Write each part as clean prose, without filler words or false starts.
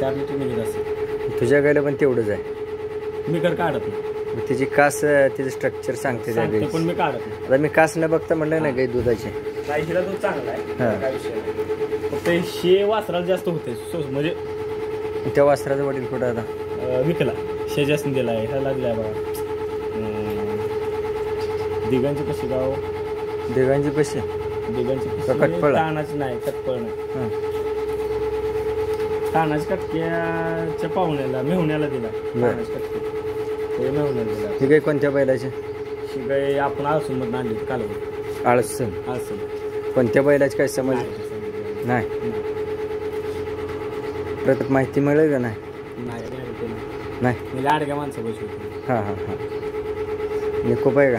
4 litre निघत असेल. तुझ्या गायला पण तेवढंच आहे. मी कर काढत नाही. तिची कास तिचं स्ट्रक्चर सांगते त्या गाईचं. पण मी काढत नाही. आता मी कास न बघता म्हणलं ना गाई दुधाची. गाईला दूध चांगला आहे, काय विषय नाही. फक्त शे वासराला जास्त होते म्हणजे. त्या वासराचं वडील कुठं आता विकला. शे जास्त दिला आहे. ह्याला दिलाय बघा. दिगांची कशी गाव. दिगांची कशी. दिगांची कटपळ. तानाची नाही, कटपळ नाही. तानाची कटक्याच्या पाहुण्याला मेहुण्याला दिला. तानाची कटके ते मेहुण्याला दिला. ही गाय कोणत्या बैलाची. ही गाय आपण आळसूमधून आणली होती कालवड. आळसून. कोणत्या बैलाची काय समज नाही. परत माहिती मिळेल का नाही. नाही म्हणजे आडग्या माणसं बसू. हां हां हां. निकोप आहे का.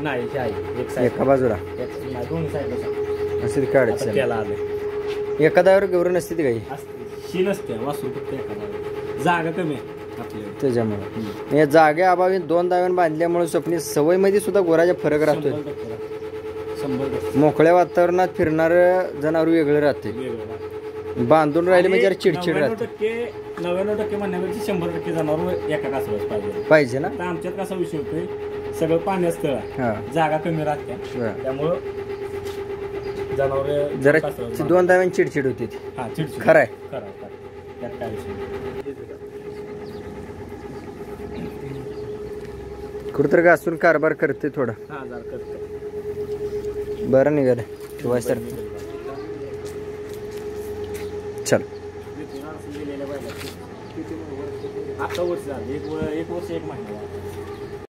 नाही एका बाजूला दोन्ही साईडला असेल काय अडचण. त्याला आले एका दावर गौरव नसते ती काही. शी नसते वासरू फक्त एका जागा कमी आहे आपल्याला. त्याच्यामुळे जागे अभावी 2 दाव्यान बांधल्यामुळे स्वप्नी सवयीमध्ये सुद्धा गोराचा फरक राहतोय. 100% मोकळ्या वातावरणात फिरणार जनावर वेगळं राहते. बांधून राहिले म्हणजे चिडचिड राहते. 99% म्हणण्यापेक्षा 100% जनावर एका कासवाच पाहिजे ना. तर आमच्यात कसा विषय होतोय सगळं पाणी असतं, जागा कमी राहते, त्यामुळं जनावर जरा 2 दाव्यान चिडचिड होती. खरं आहे. त्यात काय विषय. कुठं घासून कारभार करते थोडा. बरं निघालं किंवा सर. चल आता वर्ष झालं. 1 वर्ष 1 महिना.